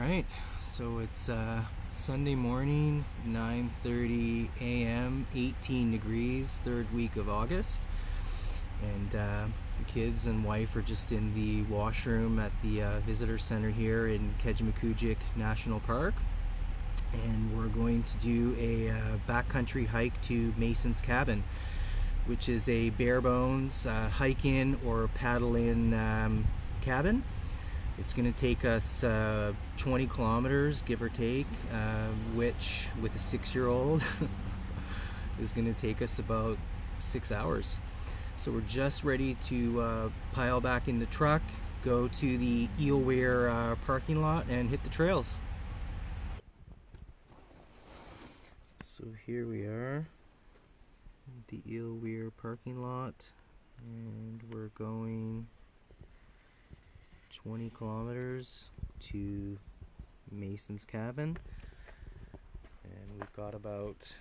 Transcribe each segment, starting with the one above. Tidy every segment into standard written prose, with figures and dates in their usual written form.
Alright, so it's Sunday morning, 9:30 a.m., 18 degrees, third week of August. And the kids and wife are just in the washroom at the visitor center here in Kejimkujik National Park. And we're going to do a backcountry hike to Mason's Cabin, which is a bare bones hike-in or paddle-in cabin. It's going to take us 20 kilometers, give or take, which with a 6-year-old is going to take us about 6 hours. So we're just ready to pile back in the truck, go to the Eelweir parking lot and hit the trails. So here we are, the Eelweir parking lot, and we're going 20 kilometers to Mason's Cabin, and we've got about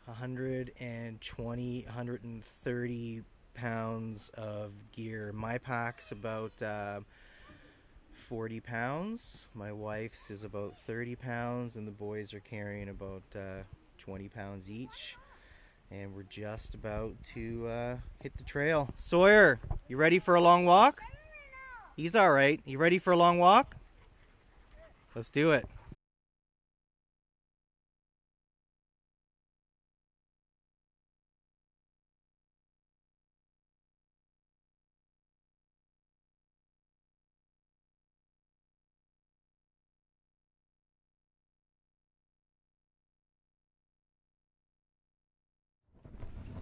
130 pounds of gear. My pack's about 40 pounds, my wife's is about 30 pounds, and the boys are carrying about 20 pounds each, and we're just about to hit the trail. Sawyer, you ready for a long walk? He's alright. You ready for a long walk? Let's do it.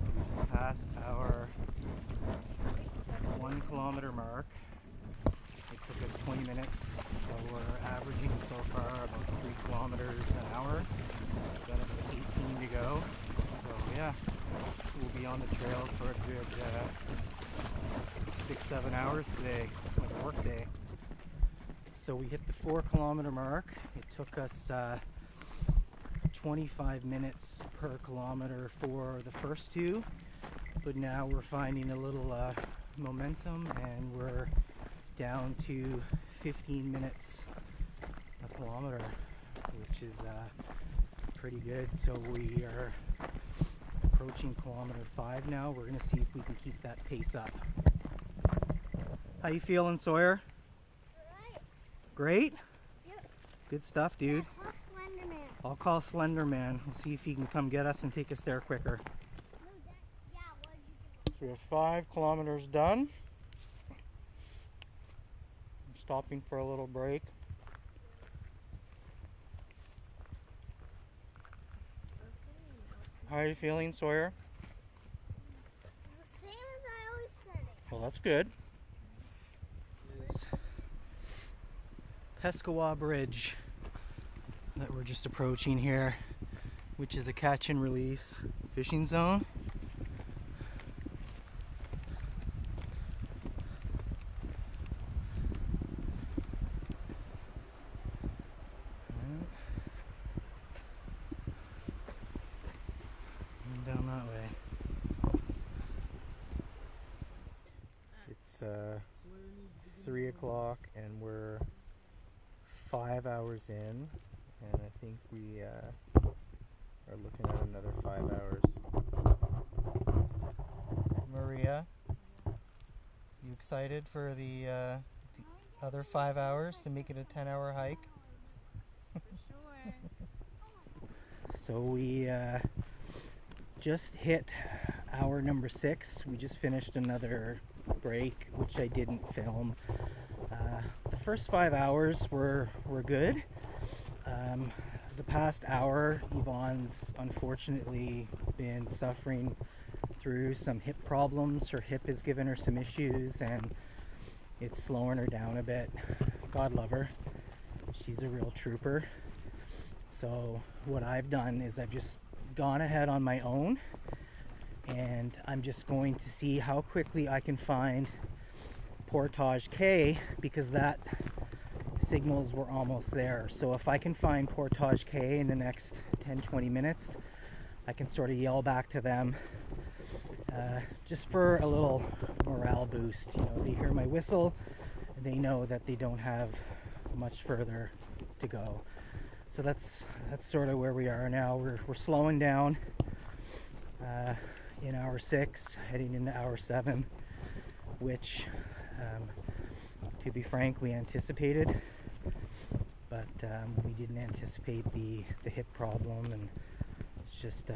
So we just passed our 1 kilometer mark. It took us 20 minutes, so we're averaging so far about 3 kilometers an hour. We've got about 18 to go. So yeah, we'll be on the trail for a good 6-7 hours today, like a work day. So we hit the 4 kilometer mark. It took us 25 minutes per kilometer for the first two, but now we're finding a little momentum, and we're down to 15 minutes a kilometer, which is pretty good. So we are approaching kilometer 5 now. We're going to see if we can keep that pace up. How you feeling, Sawyer? Right. Great? Yep. Good stuff, dude. Yeah, call Slenderman. I'll call Slenderman. We'll see if he can come get us and take us there quicker. Yeah, what did you do? So we're 5 kilometers done. Stopping for a little break. How are you feeling, Sawyer? The same as I always said it. Well, that's good. This is Pescawa Bridge that we're just approaching here, which is a catch and release fishing zone. And down that way. It's 3 o'clock and we're 5 hours in, and I think we are looking at another 5 hours. Maria, you excited for the other 5 hours to make it a 10-hour hike? For sure. So we just hit hour number 6. We just finished another break, which I didn't film. The first 5 hours were good. The past hour, Yvonne's unfortunately been suffering through some hip problems. Her hip has given her some issues, and it's slowing her down a bit. God love her. She's a real trooper. So what I've done is I've just gone ahead on my own, and I'm just going to see how quickly I can find Portage K, because that signals were almost there. So if I can find Portage K in the next 10-20 minutes, I can sort of yell back to them just for a little morale boost. You know, they hear my whistle, they know that they don't have much further to go. So that's sort of where we are now. We're slowing down in hour 6, heading into hour 7, which, to be frank, we anticipated, but we didn't anticipate the hip problem, and it's just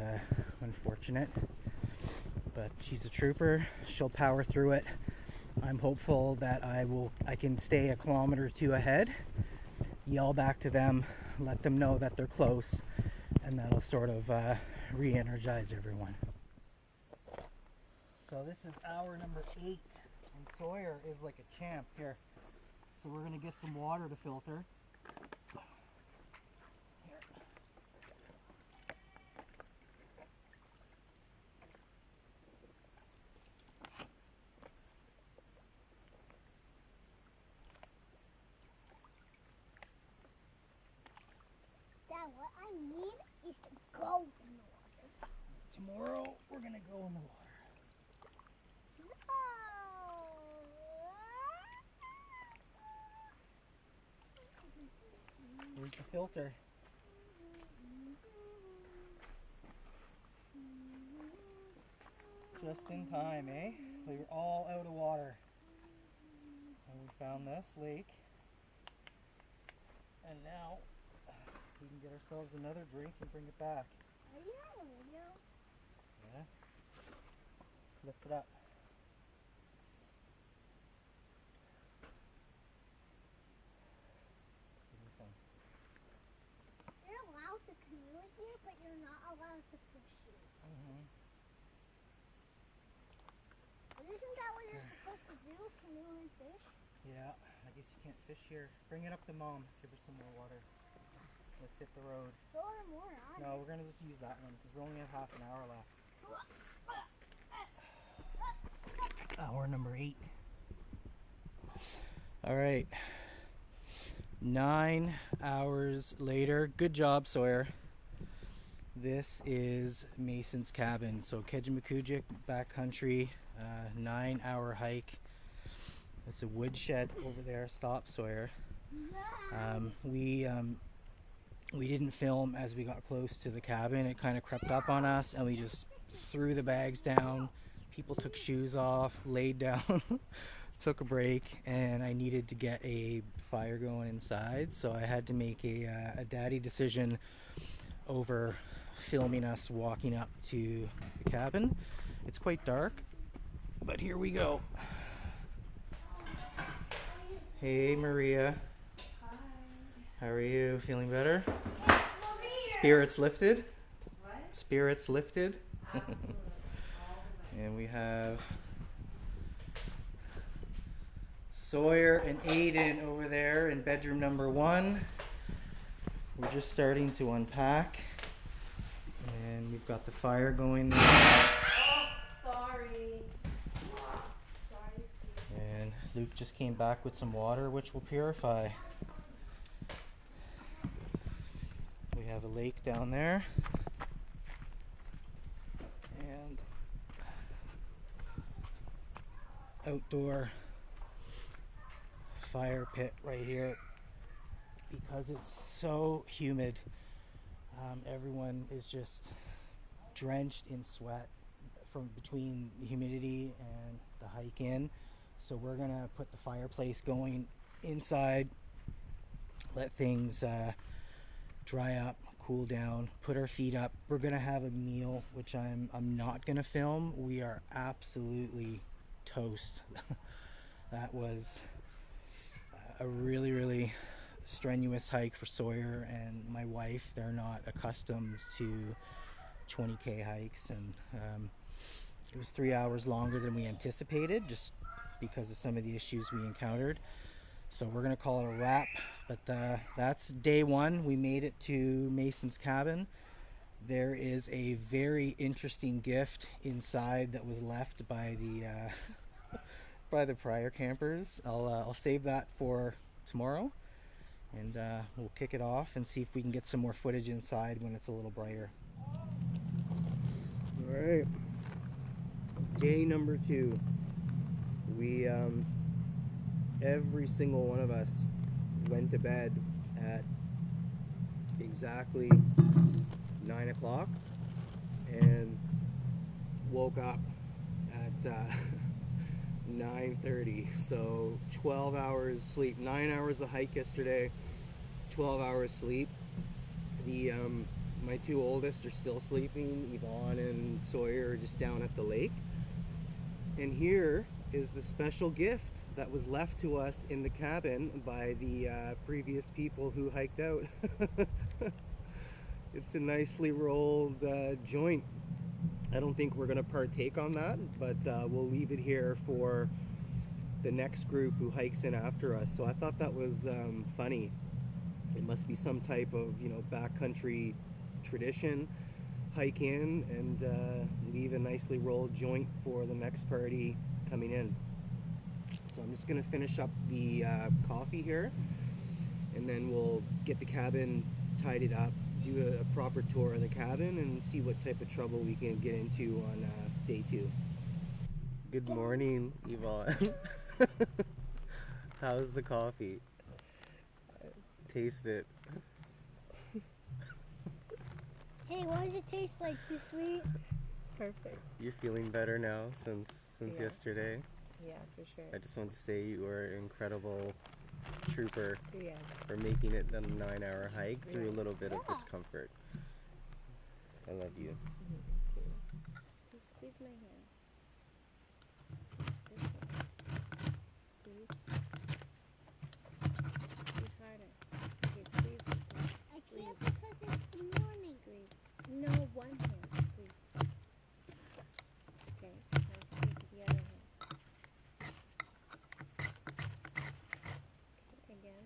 unfortunate. But she's a trooper. She'll power through it. I'm hopeful that I can stay a kilometer or two ahead, yell back to them, let them know that they're close, and that'll sort of re-energize everyone. So this is hour number 8, and Sawyer is like a champ here. So we're gonna get some water to filter. Here. Dad, what I need is to go in the water. Tomorrow we're gonna go in the water. Here's the filter. Just in time, eh? We were all out of water. And we found this lake. And now we can get ourselves another drink and bring it back. Are you on the video? Yeah. Lift it up. Give me some. You're allowed to canoe here, but you're not allowed to fish here. But isn't that what you're supposed to do? Canoe and fish? Yeah, I guess you can't fish here. Bring it up to Mom. Give her some more water. Let's hit the road. Throw her more on. No, we're gonna just use that one because we only have half an hour left. Hour number 8. All right. 9 hours later. Good job, Sawyer. This is Mason's cabin. So Kejimkujik Backcountry, 9-hour hike. It's a woodshed over there. Stop, Sawyer. We didn't film as we got close to the cabin. It kind of crept up on us, and we just threw the bags down. People took shoes off, laid down, took a break, and I needed to get a fire going inside, so I had to make a daddy decision over filming us walking up to the cabin. It's quite dark, but here we go. Hey, Maria. Hi. How are you? Feeling better? Spirits lifted? What? Spirits lifted? Absolutely. And we have Sawyer and Aiden over there in bedroom number 1. We're just starting to unpack. And we've got the fire going there. Oh, sorry. Sorry, Steve. And Luke just came back with some water, which will purify. We have a lake down there. And outdoor fire pit right here. Because it's so humid, everyone is just drenched in sweat from between the humidity and the hike in. So we're gonna put the fireplace going inside, let things dry up, cool down, put our feet up. We're gonna have a meal, which I'm not gonna film. We are absolutely toast. That was a really strenuous hike for Sawyer and my wife. They're not accustomed to 20k hikes, and it was 3 hours longer than we anticipated just because of some of the issues we encountered. So we're gonna call it a wrap, but that's day 1. We made it to Mason's cabin. There is a very interesting gift inside that was left by the by the prior campers. I'll save that for tomorrow, and we'll kick it off and see if we can get some more footage inside when it's a little brighter. All right, day number 2. We every single one of us went to bed at exactly 9 o'clock and woke up at 9:30. So 12 hours sleep, 9 hours of hike yesterday, 12 hours sleep. The My two oldest are still sleeping. Yvonne and Sawyer are just down at the lake. And here is the special gift that was left to us in the cabin by the previous people who hiked out. It's a nicely rolled joint. I don't think we're going to partake on that, but we'll leave it here for the next group who hikes in after us. So I thought that was funny. It must be some type of, backcountry tradition. Hike in and leave a nicely rolled joint for the next party coming in. So I'm just gonna finish up the coffee here, and then we'll get the cabin tidied up, do a proper tour of the cabin, and see what type of trouble we can get into on day 2. Good morning, Yvonne. How's the coffee? Taste it. Hey, what does it taste like? Too sweet? Perfect. You're feeling better now since Yeah. yesterday. Yeah, for sure. I just want to say you were an incredible trooper Yeah. for making it the 9-hour hike through a Yeah. little bit of Yeah. discomfort. I love you. Just squeeze my hand. This one. Squeeze. Squeeze harder. Okay, squeeze. I Squeeze. can't because it's the morning. Squeeze. No, one hand. Squeeze. Okay, now squeeze with the other hand. Okay, again.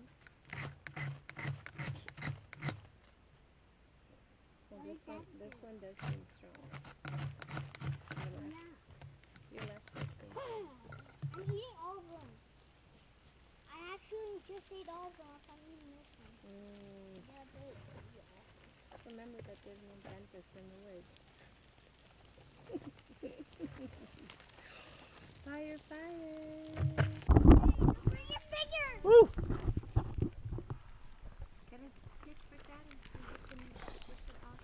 Well, this one does seem stronger. Your left does seem stronger. I'm eating all of them. I actually just ate all of them if I'm eating this one. Yeah, Just remember that there's no dentist in the woods. Fire, fire! don't bring your finger! Woo! Get a stick for Daddy so you can push it off.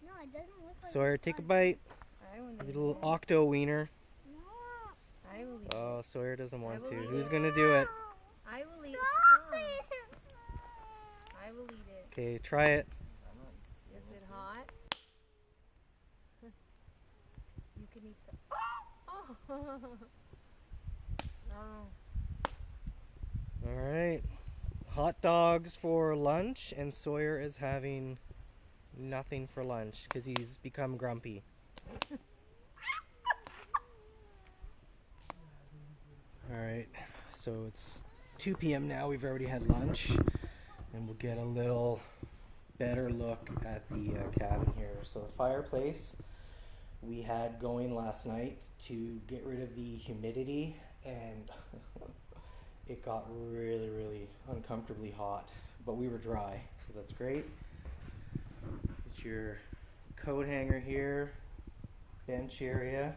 No, it doesn't look like Sawyer, it's take a done. bite. I will Your eat little it. octo wiener. No. I will eat Oh, it. Sawyer doesn't want will to. eat Who's it. gonna do it? I will eat Stop it. it! I will eat it. Okay, try it. Is it hot? You can eat the. Oh! Oh. All right. Hot dogs for lunch, and Sawyer is having nothing for lunch because he's become grumpy. All right. So it's 2 p.m. now. We've already had lunch, and we'll get a little better look at the cabin here. So the fireplace we had going last night to get rid of the humidity, and it got really, really uncomfortably hot, but we were dry, so that's great. It's your coat hanger here, bench area,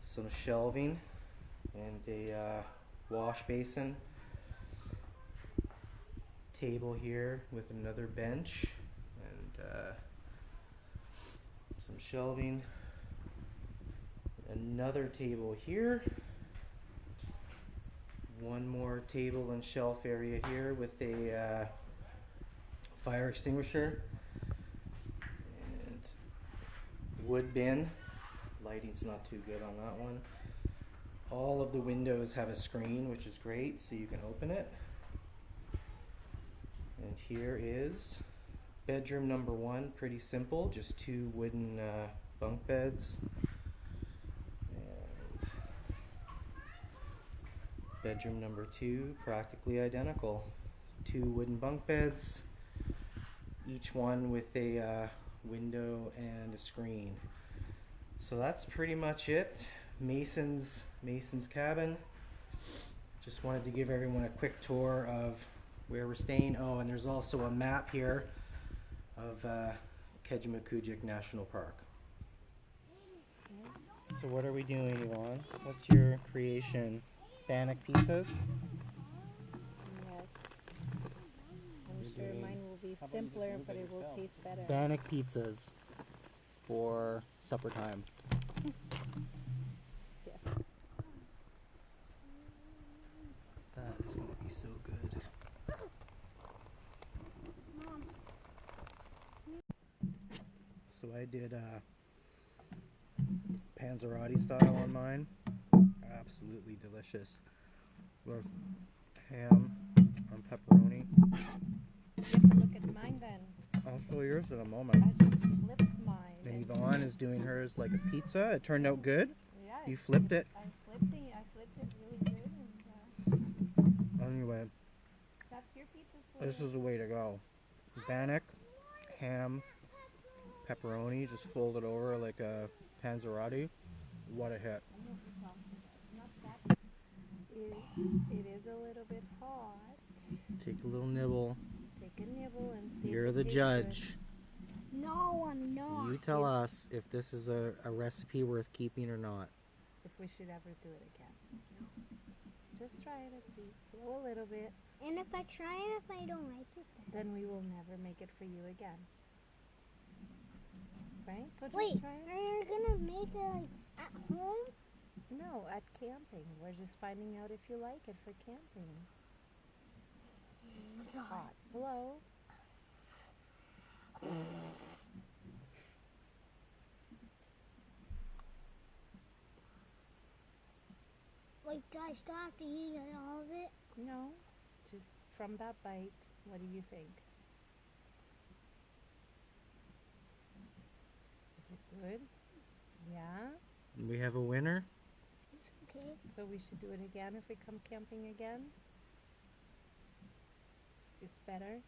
some shelving, and a wash basin. Table here with another bench and some shelving. Another table here. One more table and shelf area here with a fire extinguisher and wood bin. Lighting's not too good on that one. All of the windows have a screen, which is great, so you can open it. And here is bedroom number 1, pretty simple, just 2 wooden bunk beds. And bedroom number 2, practically identical. 2 wooden bunk beds, each one with a window and a screen. So that's pretty much it. Mason's cabin. Just wanted to give everyone a quick tour of where we're staying. Oh, and there's also a map here of Kejimkujik National Park. So what are we doing, Yvonne? What's your creation? Bannock pieces? be How about you just simpler, move but it it will yourself? taste better. Bannock pizzas for supper time. Yeah. That is going to be so good. Mom, So I did Panzerotti style on mine. Absolutely delicious. With ham on pepperoni. You have to look at mine then. I'll show yours in a I moment. just flipped mine. And Yvonne is doing hers like a pizza. It turned out good. Yeah, You flipped it. I flipped it really good, and Anyway, that's your pizza. this is the way to go. Bannock, ham, pepperoni, just fold it over like a Panzerotti. What a hit. Not that. It is a little bit hot. Take a little nibble. Take a nibble and see. You're if it the tastes judge. no, I'm not. You tell us if this is a recipe worth keeping or not. good. If we should ever do it again. Just try it and see. Blow a little bit. And if I try it, if I don't like it, Then we will never make it for you again. Right? So just wait, try it. are you gonna make it like at home? No, at camping. We're just finding out if you like it for camping. It's hot. Hot. Hello? Like, guys, do I have to eat all of it? No. Just from that bite, what do you think? Is it good? Yeah? We have a winner. It's okay. So we should do it again if we come camping again? It's better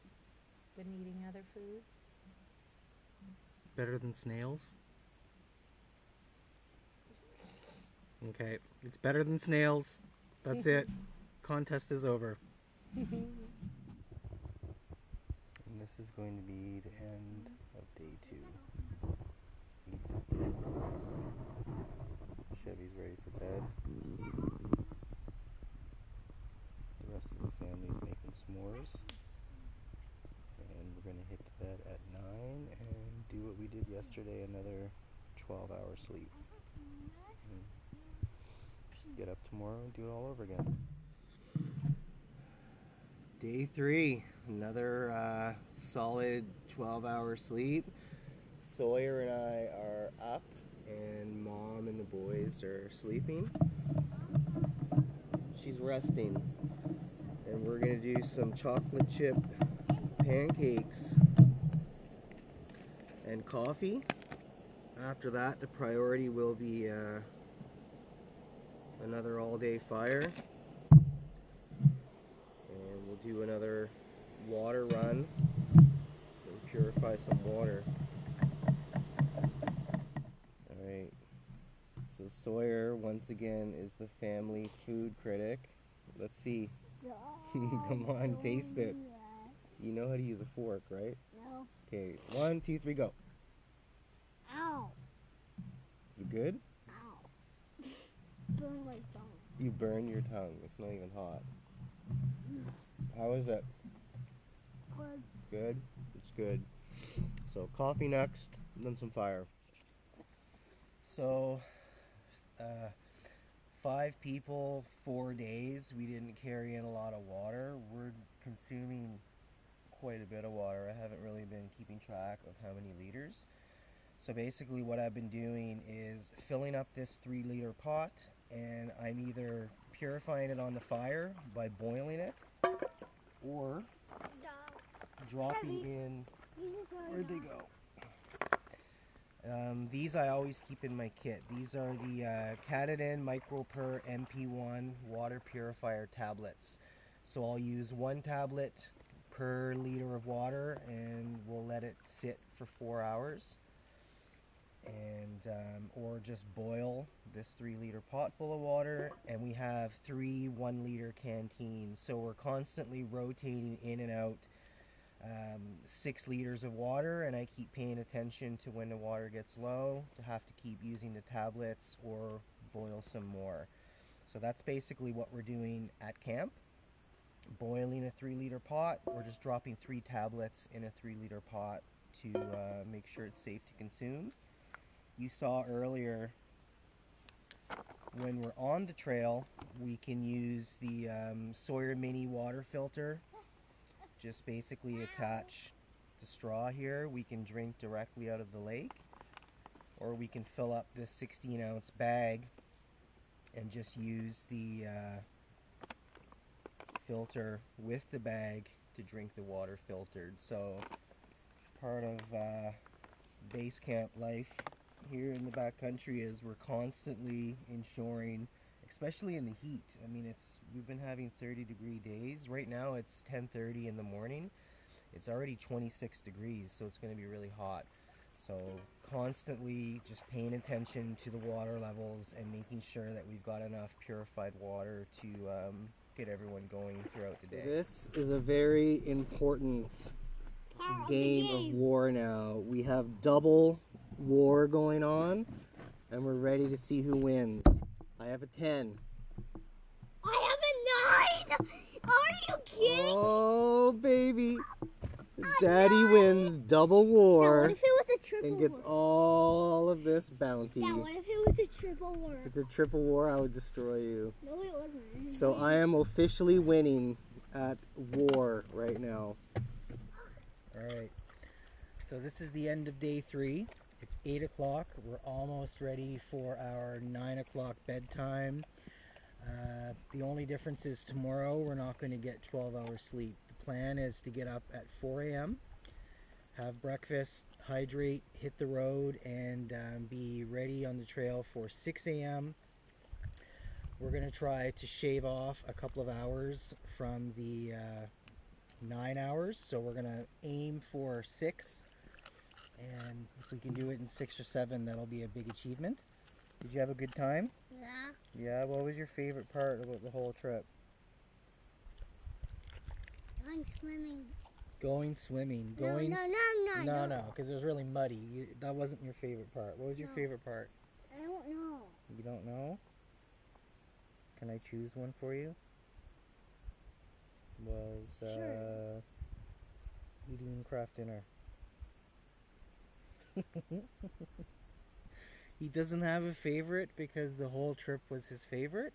than eating other foods? Better than snails. Okay, it's better than snails. That's it. Contest is over. And this is going to be the end of day 2. 8:50. Chevy's ready for bed. The rest of the family's making s'mores. And we're going to hit the bed at 9 and do what we did yesterday, another 12-hour sleep. And get up tomorrow and do it all over again. Day 3, another solid 12-hour sleep. Sawyer and I are up, and Mom and the boys are sleeping. She's resting, and we're gonna do some chocolate chip pancakes and coffee. After that, the priority will be another all-day fire, and we'll do another water run and purify some water. Alright, so Sawyer once again is the family food critic. Let's see. Come on, taste it. You know how to use a fork, right? No. Okay, 1, 2, 3, go. Ow. Is it good? Ow. Burn my tongue. You burned your tongue. It's not even hot. How is it? Good. Good? It's good. So coffee next, and then some fire. So, 5 people, 4 days. We didn't carry in a lot of water. We're consuming quite a bit of water. I haven't really been keeping track of how many liters. So basically what I've been doing is filling up this 3-liter pot, and I'm either purifying it on the fire by boiling it, or dropping in. Where'd they go? These I always keep in my kit. These are the Katadyn MicroPur MP1 water purifier tablets. So I'll use 1 tablet per liter of water, and we'll let it sit for 4 hours. And or just boil this 3-liter pot full of water, and we have 3 1-liter canteens, so we're constantly rotating in and out 6 liters of water, and I keep paying attention to when the water gets low to have to keep using the tablets or boil some more. So that's basically what we're doing at camp. boiling a 3-liter pot or just dropping 3 tablets in a 3-liter pot to make sure it's safe to consume. You saw earlier when we're on the trail, we can use the Sawyer Mini water filter. Just basically attach the straw here. We can drink directly out of the lake, or we can fill up this 16-ounce bag and just use the filter with the bag to drink the water filtered. So part of Basecamp life here in the backcountry is we're constantly ensuring, especially in the heat. I mean, we've been having 30-degree days. Right now it's 10:30 in the morning. It's already 26 degrees, so it's going to be really hot. So constantly just paying attention to the water levels and making sure that we've got enough purified water to get everyone going throughout the day. So this is a very important game of war now. We have double war going on, and we're ready to see who wins. I have a 10. I have a 9! Are you kidding? Oh, baby. Daddy wins double war. What if it was a triple and gets war? all of this bounty. Yeah, what if it was a triple war? If it's a triple war, I would destroy you. No, it wasn't. So I am officially winning at war right now. Alright. So this is the end of day 3. It's 8 o'clock. We're almost ready for our 9 o'clock bedtime. The only difference is tomorrow we're not going to get 12 hours sleep. The plan is to get up at 4 a.m., have breakfast, hydrate, hit the road, and be ready on the trail for 6 a.m. We're going to try to shave off a couple of hours from the 9 hours. So we're going to aim for 6. And if we can do it in 6 or 7, that'll be a big achievement. Did you have a good time? Yeah. Yeah, what was your favorite part about the whole trip? Going swimming. Going swimming. No, because it was really muddy. That wasn't your favorite part. What was your favorite part? I don't know. You don't know? Can I choose one for you? Was Sure. eating craft dinner. He doesn't have a favorite because the whole trip was his favorite.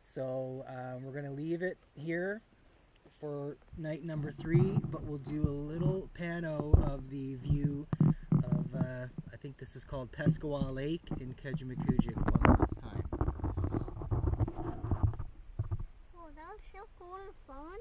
So we're going to leave it here for night number 3, but we'll do a little pano of the view of, I think this is called Pescawa Lake in Kejimkujik one last time. Oh, that was so cool and fun.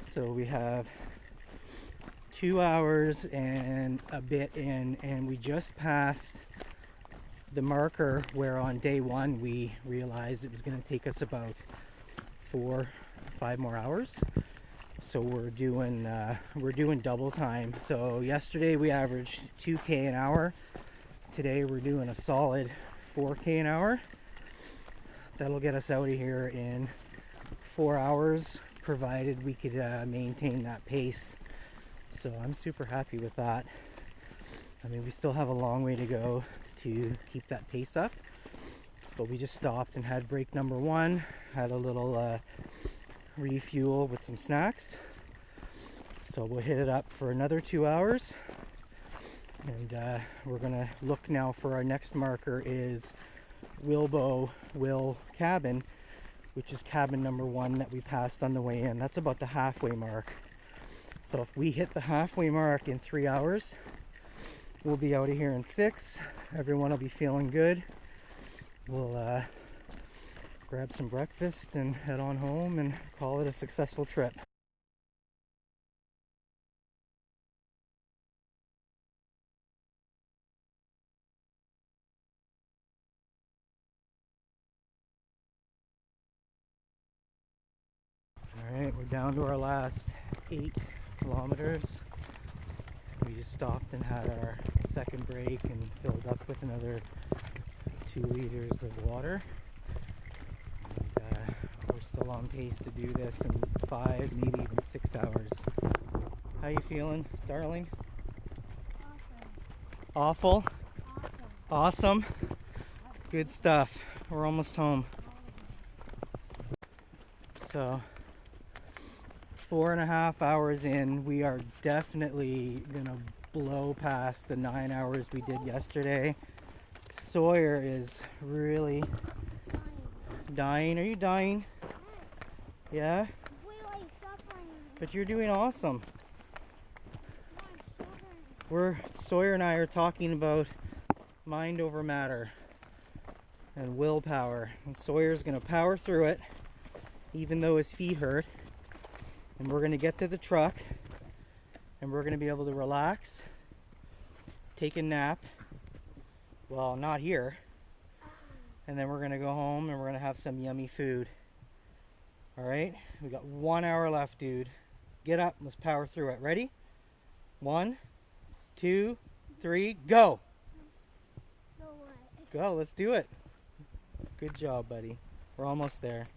So we have 2 hours and a bit in, and we just passed the marker where on day 1 we realized it was going to take us about 4-5 more hours. So we're doing double time. So yesterday we averaged 2K an hour. Today we're doing a solid 4K an hour. That'll get us out of here in 4 hours, provided we could maintain that pace. So I'm super happy with that. I mean, we still have a long way to go to keep that pace up, but we just stopped and had break number 1, had a little refuel with some snacks. So we'll hit it up for another 2 hours, and we're gonna look now for our next marker is Wilbo Will Cabin, which is cabin number 1 that we passed on the way in. That's about the halfway mark. So if we hit the halfway mark in 3 hours, we'll be out of here in 6. Everyone will be feeling good. We'll grab some breakfast and head on home and call it a successful trip. Alright, we're down to our last 8 kilometers. We just stopped and had our second break and filled up with another 2 liters of water. And we're still on pace to do this in 5, maybe even 6 hours. How you feeling, darling? Awesome. Awful? Awesome? Good stuff. We're almost home. So 4.5 hours in, we are definitely gonna blow past the 9 hours we did yesterday. Sawyer is really dying. Are you dying? Yeah? We like suffering. But you're doing awesome. I'm suffering. Sawyer and I are talking about mind over matter and willpower. And Sawyer's gonna power through it, even though his feet hurt. And we're gonna get to the truck and we're gonna be able to relax, take a nap. Well, not here. And then we're gonna go home and we're gonna have some yummy food. All right, we got 1 hour left, dude. Get up, let's power through it. Ready? 1, 2, 3, go. So what? Go, let's do it. Good job, buddy. We're almost there.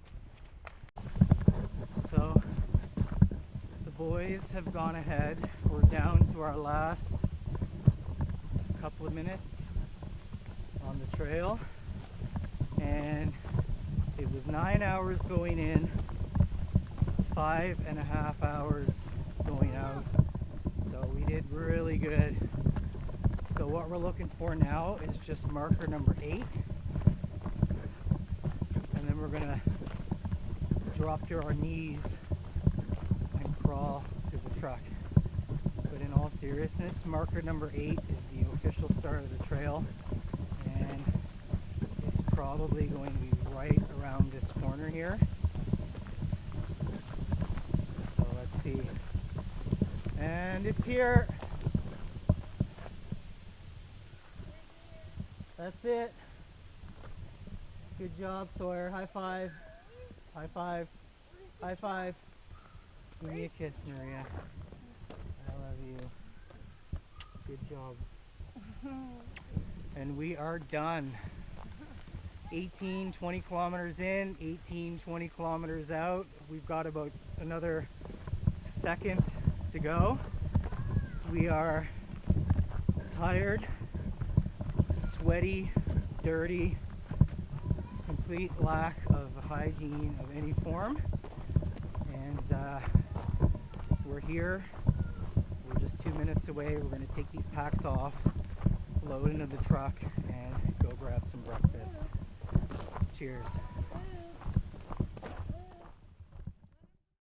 So the boys have gone ahead. We're down to our last couple of minutes on the trail, and it was 9 hours going in, 5.5 hours going out. So we did really good. So what we're looking for now is just marker number 8, and then we're gonna drop to our knees and crawl to the truck. But in all seriousness, marker number 8 is the official start of the trail, and it's probably going to be right around this corner here. So let's see. And it's here. That's it. Good job, Sawyer. High five. High five. High five. Give me a kiss, Maria. I love you. Good job. And we are done. 18-20 kilometers in, 18-20 kilometers out. We've got about another second to go. We are tired, sweaty, dirty, complete lack of hygiene of any form. And we're here. We're just 2 minutes away. We're going to take these packs off, load into the truck, and go grab some breakfast. Cheers.